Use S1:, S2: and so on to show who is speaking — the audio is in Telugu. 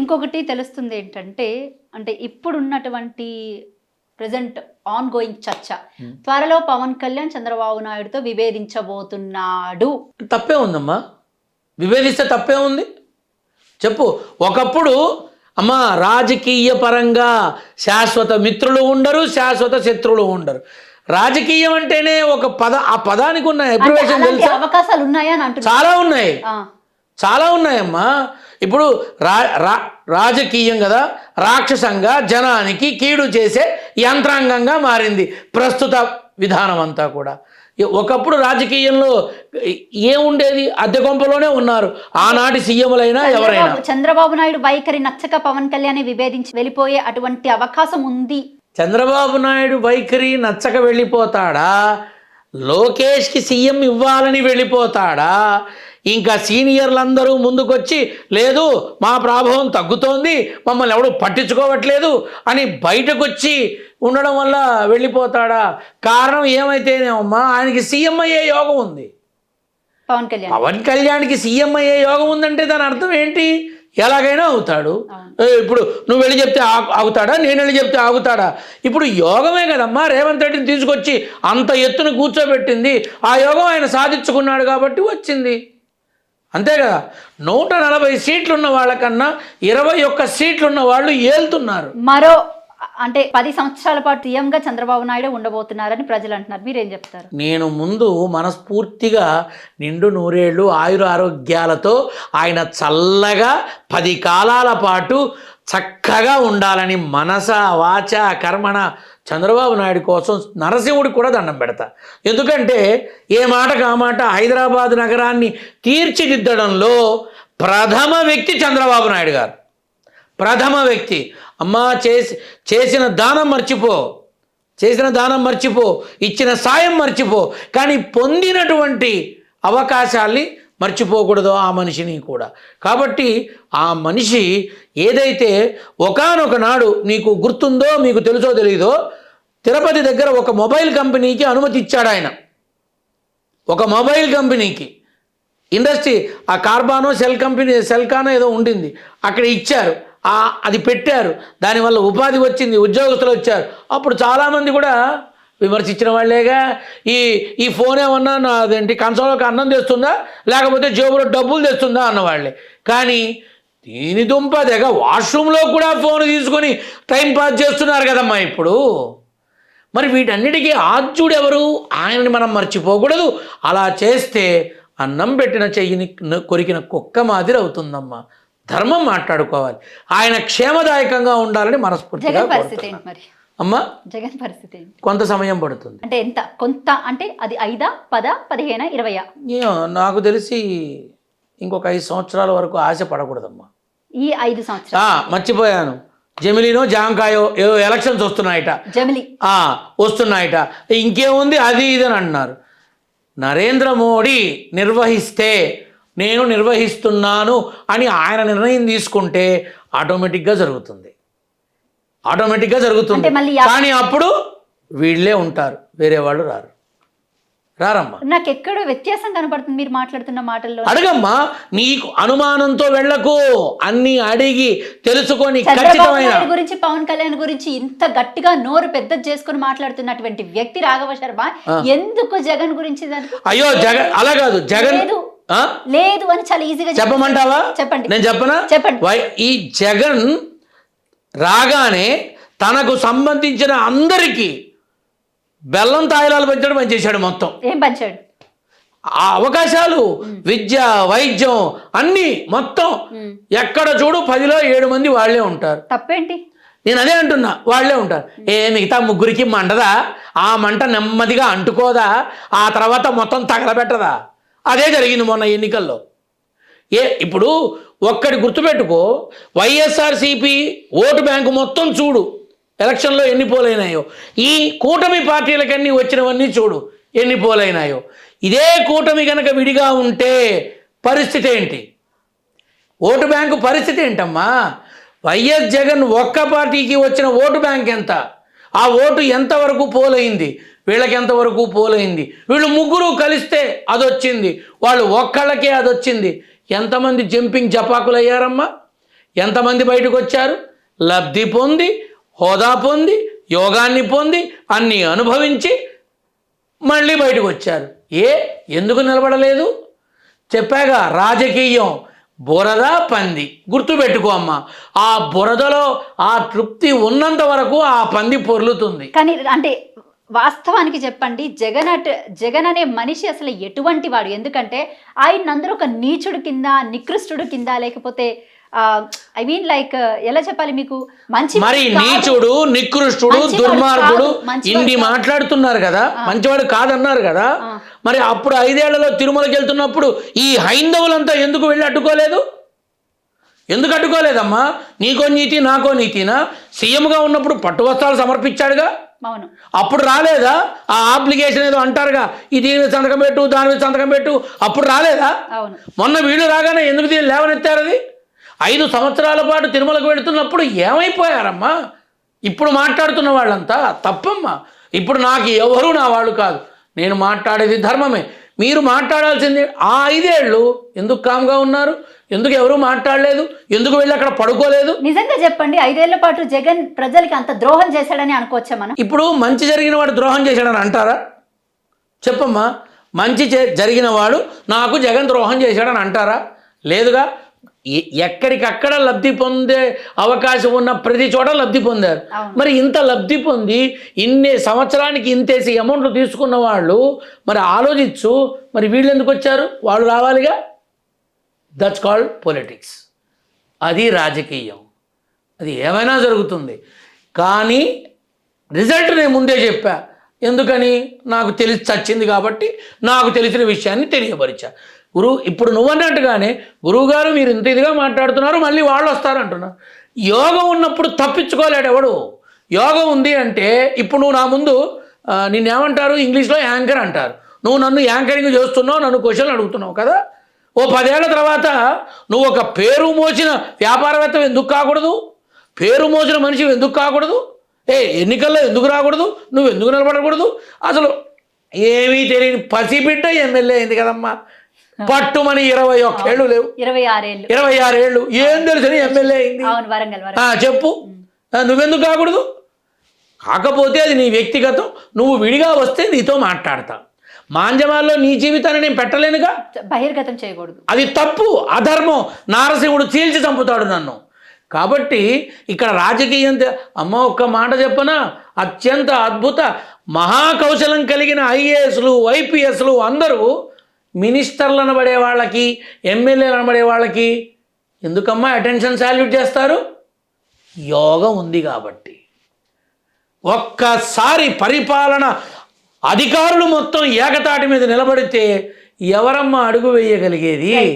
S1: ఇంకొకటి తెలుస్తుంది ఏంటంటే, అంటే ఇప్పుడున్నటువంటి ప్రెజెంట్ ఆన్ గోయింగ్ చర్చ త్వరలో పవన్ కళ్యాణ్ చంద్రబాబు నాయుడుతో విభేదించబోతున్నాడు.
S2: తప్పే ఉందమ్మా, విభేదిస్తే తప్పే ఉంది చెప్పు. ఒకప్పుడు అమ్మ రాజకీయ పరంగా శాశ్వత మిత్రులు ఉండరు, శాశ్వత శత్రువులు ఉండరు. రాజకీయం అంటేనే ఒక ఆ పదానికి ఉన్న అబ్రివేషన్ తెలుసా?
S1: అవకాశాలు ఉన్నాయా అని అంటున్నారు.
S2: చాలా ఉన్నాయి, చాలా ఉన్నాయమ్మా. ఇప్పుడు రాజకీయం కదా రాక్షసంగా జనానికి కీడు చేసే యంత్రాంగంగా మారింది ప్రస్తుత విధానం అంతా కూడా. ఒకప్పుడు రాజకీయంలో ఏముండేది, అద్దె కొంపలోనే ఉన్నారు ఆనాటి సీఎంలైనా ఎవరైనా.
S1: చంద్రబాబు నాయుడు వైఖరి నచ్చక పవన్ కళ్యాణ్ విభేదించి వెళ్ళిపోయే అటువంటి అవకాశం ఉంది.
S2: చంద్రబాబు నాయుడు వైఖరి నచ్చక వెళ్ళిపోతాడా, లోకేష్కి సీఎం ఇవ్వాలని వెళ్ళిపోతాడా, ఇంకా సీనియర్లందరూ ముందుకొచ్చి లేదు మా ప్రాభవం తగ్గుతోంది మమ్మల్ని ఎవడు పట్టించుకోవట్లేదు అని బయటకు వచ్చి ఉండడం వల్ల వెళ్ళిపోతాడా? కారణం ఏమైతేనేమమ్మా ఆయనకి సీఎం అయ్యే యోగం ఉంది. పవన్ కళ్యాణ్కి సీఎం అయ్యే యోగం ఉందంటే దాని అర్థం ఏంటి? ఎలాగైనా అవుతాడు. ఇప్పుడు నువ్వు వెళ్ళి చెప్తే ఆగుతాడా, నేను వెళ్ళి చెప్తే ఆగుతాడా? ఇప్పుడు యోగమే కదమ్మా రేవంత్ రెడ్డిని తీసుకొచ్చి అంత ఎత్తున కూర్చోబెట్టింది. ఆ యోగం ఆయన సాధించుకున్నాడు కాబట్టి వచ్చింది, అంతే కదా. 140 సీట్లు ఉన్న వాళ్ళకన్నా 21 సీట్లు ఉన్న వాళ్ళు ఏలుతున్నారు.
S1: మరో అంటే 10 సంవత్సరాల పాటు సీఎంగా చంద్రబాబు నాయుడు ఉండబోతున్నారని ప్రజలు అంటున్నారు. మీరేం చెప్తారు?
S2: నేను ముందు మనస్ఫూర్తిగా నిండు నూరేళ్ళు ఆయుర ఆరోగ్యాలతో ఆయన చల్లగా 10 కాలాల పాటు చక్కగా ఉండాలని మనస వాచ కర్మణ చంద్రబాబు నాయుడు కోసం నరసింహుడికి కూడా దండం పెడతా. ఎందుకంటే ఏ మాటకు ఆ మాట హైదరాబాద్ నగరాన్ని తీర్చిదిద్దడంలో ప్రథమ వ్యక్తి చంద్రబాబు నాయుడు గారు. ప్రథమ వ్యక్తి. అమ్మా చేసిన దానం మర్చిపో, చేసిన దానం మర్చిపో, ఇచ్చిన సాయం మర్చిపో, కానీ పొందినటువంటి అవకాశాల్ని మర్చిపోకూడదు ఆ మనిషిని కూడా. కాబట్టి ఆ మనిషి ఏదైతే ఒకానొక నాడు నీకు గుర్తుందో మీకు తెలుసో తెలీదో తిరుపతి దగ్గర ఒక మొబైల్ కంపెనీకి అనుమతి ఇచ్చాడు ఆయన. ఒక మొబైల్ కంపెనీకి ఇండస్ట్రీ ఆ కార్బానో సెల్కానో ఏదో ఉండింది అక్కడ ఇచ్చారు, అది పెట్టారు, దానివల్ల ఉపాధి వచ్చింది, ఉద్యోగస్తులు వచ్చారు. అప్పుడు చాలామంది కూడా విమర్శించిన వాళ్ళేగా ఈ ఫోన్ ఏమన్నా అదేంటి కంచంలోకి అన్నం తెస్తుందా లేకపోతే జేబులో డబ్బులు తెస్తుందా అన్నవాళ్ళే. కానీ దీని దుంప దగ్గ వాష్రూమ్లో కూడా ఫోన్ తీసుకొని టైం పాస్ చేస్తున్నారు కదమ్మా ఇప్పుడు. మరి వీటన్నిటికీ ఆద్యుడు ఎవరు? ఆయనని మనం మర్చిపోకూడదు. అలా చేస్తే అన్నం పెట్టిన చెయ్యిని కొరికిన కుక్క మాదిరి అవుతుందమ్మా. ధర్మం మాట్లాడుకోవాలి. ఆయన క్షేమదాయకంగా ఉండాలని మనస్ఫూర్తిగా అమ్మా.
S1: జగన్ పరిస్థితి
S2: కొంత సమయం పడుతుంది.
S1: అంటే ఎంత కొంత అంటే అది 5, 10, 15, 20?
S2: నాకు తెలిసి ఇంకొక 5 సంవత్సరాల వరకు ఆశ పడకూడదమ్మా.
S1: ఈ 5 సంవత్సరాలు
S2: మర్చిపోయాను. జమిలీనో జాంకాయో ఏవో ఎలక్షన్స్ వస్తున్నాయట,
S1: జమిలీ
S2: వస్తున్నాయట. ఇంకేముంది అది ఇదని అంటున్నారు. నరేంద్ర మోడీ నిర్వహిస్తే నేను నిర్వహిస్తున్నాను అని ఆయన నిర్ణయం తీసుకుంటే ఆటోమేటిక్గా జరుగుతుంది, ఆటోమేటిక్గా జరుగుతుంది. కానీ అప్పుడు వీళ్ళే ఉంటారు, వేరే వాళ్ళు రారమ్మా.
S1: నాకు ఎక్కడో వ్యత్యాసం కనపడుతుంది మీరు మాట్లాడుతున్న మాటల్లో.
S2: అడగమ్మా, నీకు అనుమానంతో వెళ్ళకు, అన్ని అడిగి తెలుసుకొని ఖచ్చితమైన
S1: గురించి పవన్ కళ్యాణ్ గురించి ఇంత గట్టిగా నోరు పెద్ద చేసుకుని మాట్లాడుతున్నటువంటి వ్యక్తి రాఘవ శర్మ ఎందుకు జగన్ గురించి
S2: అయ్యో జగన్ అలా కాదు, జగన్
S1: లేదు అని చాలా ఈజీగా
S2: చెప్పమంటావా?
S1: చెప్పండి.
S2: నేను చెప్పనా?
S1: చెప్పండి.
S2: ఈ జగన్ రాగానే తనకు సంబంధించిన అందరికీ బెల్లం తాయిలాలు పంచడం పనిచేశాడు. మొత్తం
S1: ఏం పంచాడు?
S2: ఆ అవకాశాలు, విద్య, వైద్యం అన్నీ మొత్తం ఎక్కడ చూడు 10లో 7 మంది వాళ్లే ఉంటారు.
S1: తప్పేంటి?
S2: నేను అదే అంటున్నా, వాళ్లే ఉంటారు. మిగతా ముగ్గురికి మండదా? ఆ మంట నెమ్మదిగా అంటుకోదా? ఆ తర్వాత మొత్తం తగలబెట్టదా? అదే జరిగింది మొన్న ఎన్నికల్లో. ఇప్పుడు ఒక్కటి గుర్తుపెట్టుకో, వైఎస్ఆర్సీపీ ఓటు బ్యాంకు మొత్తం చూడు, ఎలక్షన్లో ఎన్ని పోలైనాయో. ఈ కూటమి పార్టీలకన్నీ వచ్చినవన్నీ చూడు ఎన్ని పోలైనాయో. ఇదే కూటమి కనుక విడిగా ఉంటే పరిస్థితి ఏంటి? ఓటు బ్యాంకు పరిస్థితి ఏంటమ్మా? వైఎస్ జగన్ ఒక్క పార్టీకి వచ్చిన ఓటు బ్యాంక్ ఎంత? ఆ ఓటు ఎంతవరకు పోలైంది? వీళ్ళకి ఎంతవరకు పోలైంది? వీళ్ళు ముగ్గురు కలిస్తే అదొచ్చింది, వాళ్ళు ఒక్కళ్ళకే అదొచ్చింది. ఎంతమంది జంపింగ్ జపాకులు అయ్యారమ్మా? ఎంతమంది బయటకు వచ్చారు? లబ్ధి పొంది, హోదా పొంది, యోగాన్ని పొంది, అన్నీ అనుభవించి మళ్ళీ బయటకు వచ్చారు. ఎందుకు నిలబడలేదు? చెప్పాగా, రాజకీయం బురద పంది. గుర్తుపెట్టుకో అమ్మ, ఆ బురదలో ఆ తృప్తి ఉన్నంత వరకు ఆ పంది పొర్లుతుంది.
S1: కానీ అంటే వాస్తవానికి చెప్పండి, జగన్ అనే మనిషి అసలు ఎటువంటి వాడు? ఎందుకంటే ఆయన అందరూ ఒక నీచుడు కింద, నికృష్టుడు కింద, లేకపోతే ఐ మీన్ లైక్ ఎలా చెప్పాలి మీకు, మంచి
S2: మరి నీచుడు, నికృష్టుడు, దుర్మార్గుడు ఇన్ని మాట్లాడుతున్నారు కదా, మంచివాడు కాదన్నారు కదా. మరి అప్పుడు 5 ఏళ్లలో తిరుమలకి వెళ్తున్నప్పుడు ఈ హైందవులంతా ఎందుకు వెళ్ళి అడ్డుకోలేదు? ఎందుకు అడ్డుకోలేదమ్మా? నీకో నీతి నాకో నీతినా? సీఎంగా ఉన్నప్పుడు పట్టు వస్త్రాలు సమర్పించాడుగా, అప్పుడు రాలేదా? ఆ అప్లికేషన్ ఏదో అంటారుగా, ఈ దీని మీద సంతకం పెట్టు, దాని మీద సంతకం పెట్టు, అప్పుడు రాలేదా? మొన్న వీళ్ళు రాగానే ఎందుకు దీన్ని లేవనెత్తారు? అది 5 సంవత్సరాల పాటు తిరుమలకు వెళుతున్నప్పుడు ఏమైపోయారమ్మా? ఇప్పుడు మాట్లాడుతున్న వాళ్ళంతా తప్పమ్మా. ఇప్పుడు నాకు ఎవరు నా వాళ్ళు కాదు, నేను మాట్లాడేది ధర్మమే. మీరు మాట్లాడాల్సింది ఆ 5 ఏళ్ళు ఎందుకు కామ్గా ఉన్నారు? ఎందుకు ఎవరు మాట్లాడలేదు? ఎందుకు వెళ్ళి అక్కడ పడుకోలేదు?
S1: నిజంగా చెప్పండి, 5 ఏళ్ల పాటు జగన్ ప్రజలకి అంత ద్రోహం చేశాడని అనుకోవచ్చా మనం?
S2: ఇప్పుడు మంచి జరిగిన వాడు ద్రోహం చేశాడని అంటారా? చెప్పమ్మా, మంచి జరిగిన వాడు నాకు జగన్ ద్రోహం చేశాడని అంటారా? లేదుగా. ఎక్కడికక్కడ లబ్ధి పొందే అవకాశం ఉన్న ప్రతి చోట లబ్ధి పొందారు. మరి ఇంత లబ్ధి పొంది ఇన్ని సంవత్సరానికి ఇంతేసి అమౌంట్లు తీసుకున్న వాళ్ళు మరి ఆలోచించు, మరి వీళ్ళు ఎందుకు వచ్చారు? వాళ్ళు రావాలిగా. That's called politics. అది రాజకీయం. అది ఏమైనా జరుగుతుంది. కానీ రిజల్ట్ నేను ముందే చెప్పా. ఎందుకని? నాకు తెలిసి చచ్చింది కాబట్టి నాకు తెలిసిన విషయాన్ని తెలియపరిచా. ఇప్పుడు నువ్వన్నట్టుగానే గురువుగారు మీరు ఇంత ఇదిగా మాట్లాడుతున్నారు, మళ్ళీ వాళ్ళు వస్తారంటున్నారు. యోగం ఉన్నప్పుడు తప్పించుకోలేడు ఎవడు. యోగం ఉంది అంటే ఇప్పుడు నువ్వు నా ముందు నిన్నేమంటారు? ఇంగ్లీష్లో యాంకర్ అంటారు. నువ్వు నన్ను యాంకరింగ్ చేస్తున్నావు, నన్ను క్వశ్చన్లు అడుగుతున్నావు కదా. ఓ 10 ఏళ్ల తర్వాత నువ్వు ఒక పేరు మోసిన వ్యాపారవేత్త ఎందుకు కాకూడదు? పేరు మోసిన మనిషి ఎందుకు కాకూడదు? ఎన్నికల్లో ఎందుకు రాకూడదు? నువ్వు ఎందుకు నిలబడకూడదు? అసలు ఏమీ తెలియని పసిబిడ్డ ఎమ్మెల్యే అయింది కదమ్మా. పట్టుమని 21 ఏళ్ళు లేవు, 26 ఏళ్ళు. ఏం తెలుసు ఎమ్మెల్యే అయింది? చెప్పు, నువ్వెందుకు కాకూడదు? కాకపోతే అది నీ వ్యక్తిగతం. నువ్వు విడిగా వస్తే నీతో మాట్లాడతా. మాంజమాల్లో నీ జీవితాన్ని నేను పెట్టలేనుగా,
S1: బహిర్గతం చేయకూడదు. అది
S2: తప్పు, అధర్మం. నారసింహుడు చీల్చి చంపుతాడు నన్ను. కాబట్టి ఇక్కడ రాజకీయం అమ్మ ఒక్క మాట చెప్పనా, అత్యంత అద్భుత మహాకౌశలం కలిగిన ఐఏఎస్లు, ఐపీఎస్లు అందరూ మినిస్టర్లు అనబడే వాళ్ళకి, ఎమ్మెల్యేలు అనబడే వాళ్ళకి ఎందుకమ్మా అటెన్షన్ సాల్యూట్ చేస్తారు? యోగం ఉంది కాబట్టి. ఒక్కసారి పరిపాలన అధికారులు మొత్తం ఏకతాటి మీద నిలబడితే ఎవరమ్మా అడుగు వేయగలిగేది?